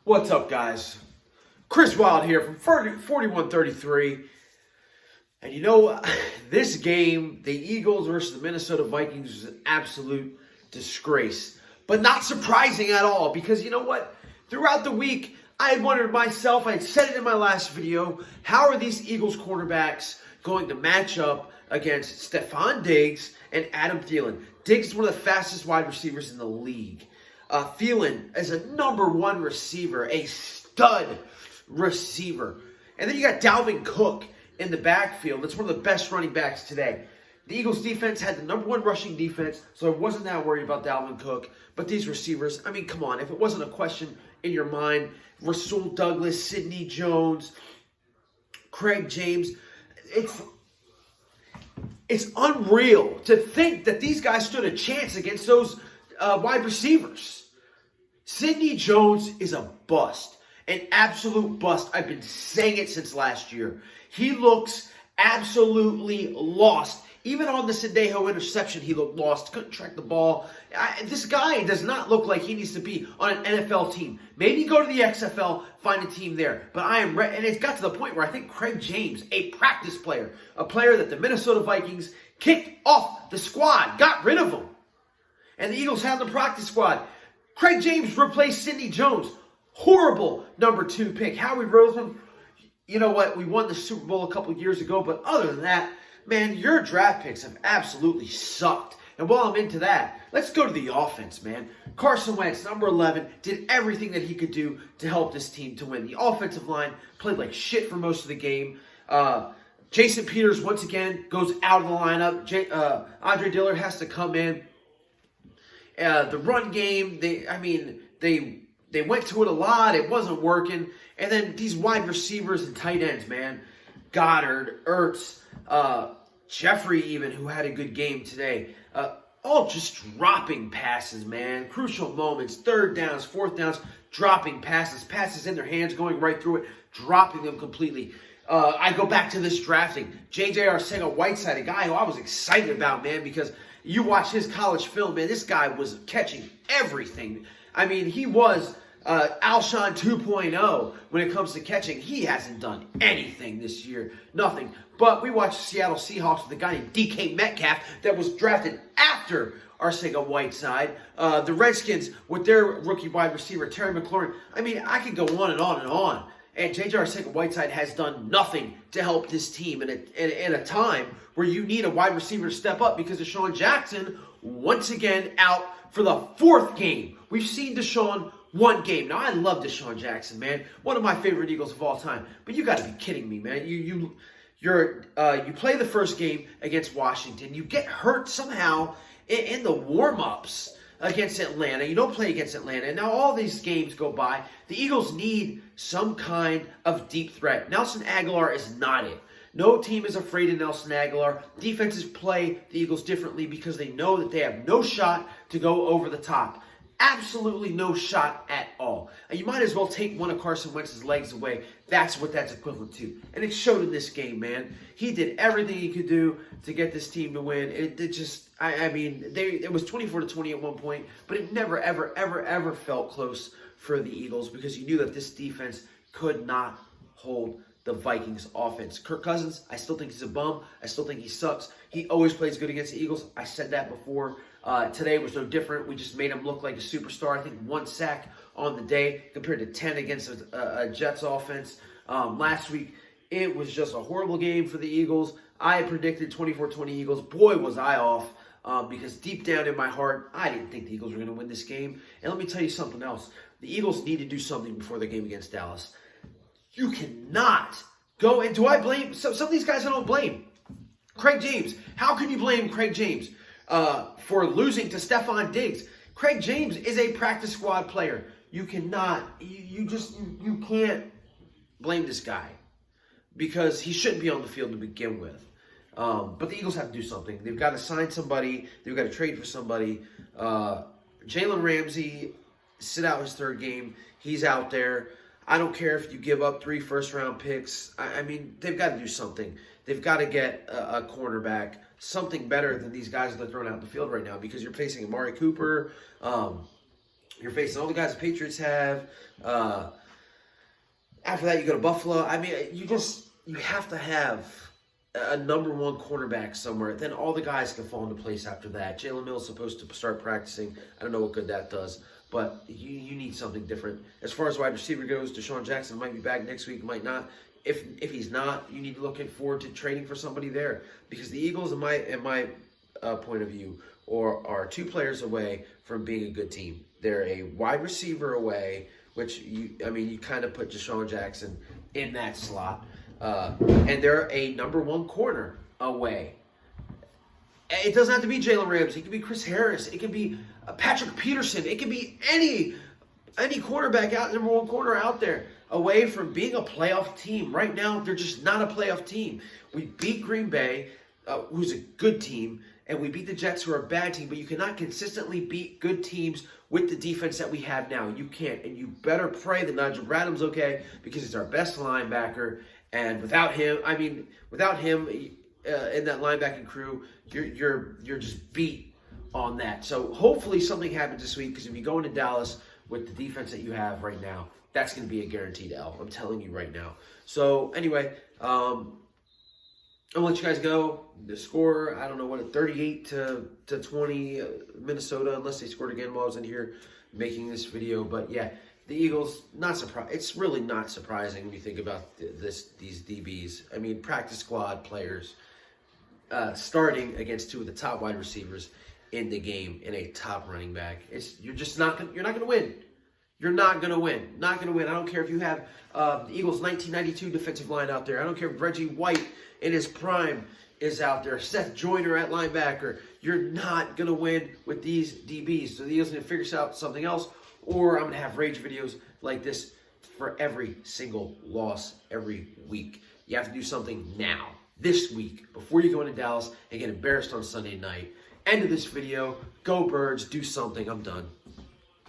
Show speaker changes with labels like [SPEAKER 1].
[SPEAKER 1] What's up, guys? Chris Wild here from 4133. And you know, this game, the Eagles versus the Minnesota Vikings, was an absolute disgrace. But not surprising at all, because you know what? Throughout the week, I had wondered myself, I had said it in my last video, how are these Eagles cornerbacks going to match up against Stephon Diggs and Adam Thielen? Diggs is one of the fastest wide receivers in the league. Thielen is a #1 receiver, a stud receiver. And then you got Dalvin Cook in the backfield. That's one of the best running backs today. The Eagles defense had the #1 rushing defense, so I wasn't that worried about Dalvin Cook. But these receivers, I mean, come on. If it wasn't a question in your mind, Rasul Douglas, Sidney Jones, Craig James, it's unreal to think that these guys stood a chance against those wide receivers. Sidney Jones is a bust, an absolute bust. I've been saying it since last year. He looks absolutely lost. Even on the Sendejo interception, he looked lost. Couldn't track the ball. This guy does not look like he needs to be on an NFL team. Maybe go to the XFL, find a team there. But I am ready. And it's got to the point where I think Craig James, a practice player, a player that the Minnesota Vikings kicked off the squad, got rid of him. And the Eagles have the practice squad. Craig James replaced Sidney Jones. Horrible #2 pick. Howie Roseman, you know what? We won the Super Bowl a couple years ago, but other than that, man, your draft picks have absolutely sucked. And while I'm into that, let's go to the offense, man. Carson Wentz, #11, did everything that he could do to help this team to win. The offensive line played like shit for most of the game. Jason Peters, once again, goes out of the lineup. Andre Dillard has to come in. The run game, they went to it a lot. It wasn't working. And then these wide receivers and tight ends, man. Goddard, Ertz, Jeffrey even, who had a good game today. All just dropping passes, man. Crucial moments, 3rd downs, 4th downs, dropping passes in their hands, going right through it, dropping them completely. I go back to this drafting. J.J. Arcega-Whiteside, a guy who I was excited about, man, because you watch his college film, man, this guy was catching everything. I mean, he was Alshon 2.0 when it comes to catching. He hasn't done anything this year. Nothing. But we watched Seattle Seahawks with a guy named DK Metcalf that was drafted after Arcega-Whiteside. The Redskins with their rookie wide receiver, Terry McLaurin. I mean, I could go on and on and on. And J.J. Arcega-Whiteside has done nothing to help this team in a time where you need a wide receiver to step up because Deshaun Jackson, once again, out for the 4th game. We've seen Deshaun one game. Now, I love Deshaun Jackson, man. One of my favorite Eagles of all time. But you got to be kidding me, man. You play the first game against Washington. You get hurt somehow in the warm-ups against Atlanta. You don't play against Atlanta. And now all these games go by. The Eagles need some kind of deep threat. Nelson Aguilar is not it. No team is afraid of Nelson Aguilar. Defenses play the Eagles differently because they know that they have no shot to go over the top. Absolutely no shot at all. And you might as well take one of Carson Wentz's legs away. That's what that's equivalent to. And it showed in this game, man. He did everything he could do to get this team to win. It was 24-20 at one point, but it never, ever, ever, ever felt close for the Eagles because you knew that this defense could not hold the Vikings offense. Kirk Cousins, I still think he's a bum. I still think he sucks. He always plays good against the Eagles. I said that before. Today was no different. We just made him look like a superstar. I think 1 sack on the day compared to 10 against a Jets offense. Last week, it was just a horrible game for the Eagles. I predicted 24-20 Eagles. Boy, was I off because deep down in my heart, I didn't think the Eagles were going to win this game. And let me tell you something else. The Eagles need to do something before their game against Dallas. You cannot go, and do I blame? Some of these guys I don't blame. Craig James. How can you blame Craig James for losing to Stephon Diggs? Craig James is a practice squad player. You cannot, you can't blame this guy because he shouldn't be on the field to begin with. But the Eagles have to do something. They've got to sign somebody. They've got to trade for somebody. Jalen Ramsey sit out his 3rd game. He's out there. I don't care if you give up 3 first-round picks. I mean, they've got to do something. They've got to get a cornerback, something better than these guys that are throwing out in the field right now because you're facing Amari Cooper, You're facing all the guys the Patriots have. After that, you go to Buffalo. I mean, you have to have a number one cornerback somewhere. Then all the guys can fall into place after that. Jalen Mills supposed to start practicing. I don't know what good that does, but you need something different. As far as wide receiver goes, Deshaun Jackson might be back next week, might not. If he's not, you need to look forward to trading for somebody there, because the Eagles, in my point of view, are 2 players away from being a good team. They're a wide receiver away, which you kind of put Deshaun Jackson in that slot, and they're a number 1 corner away. It doesn't have to be Jalen Ramsey. It could be Chris Harris. It could be Patrick Peterson. It could be any cornerback out, number 1 corner out there, away from being a playoff team. Right now, they're just not a playoff team. We beat Green Bay, who's a good team, and we beat the Jets, who are a bad team, but you cannot consistently beat good teams with the defense that we have now. You can't, and you better pray that Nigel Bradham's okay, because he's our best linebacker, and without him in that linebacking crew, you're just beat on that. So hopefully something happens this week, because if you go into Dallas with the defense that you have right now, that's going to be a guaranteed L. I'm telling you right now. So anyway, I'll let you guys go. The score, I don't know what, 38-20 Minnesota, unless they scored again while I was in here making this video. But yeah, the Eagles, not surprised. It's really not surprising when you think about these DBs. I mean, practice squad players starting against 2 of the top wide receivers in the game and a top running back. You're not going to win. You're not going to win. Not going to win. I don't care if you have the Eagles' 1992 defensive line out there. I don't care if Reggie White in his prime is out there. Seth Joyner at linebacker. You're not going to win with these DBs. So the Eagles need to figure out something else, or I'm going to have rage videos like this for every single loss every week. You have to do something now, this week, before you go into Dallas and get embarrassed on Sunday night. End of this video. Go Birds. Do something. I'm done.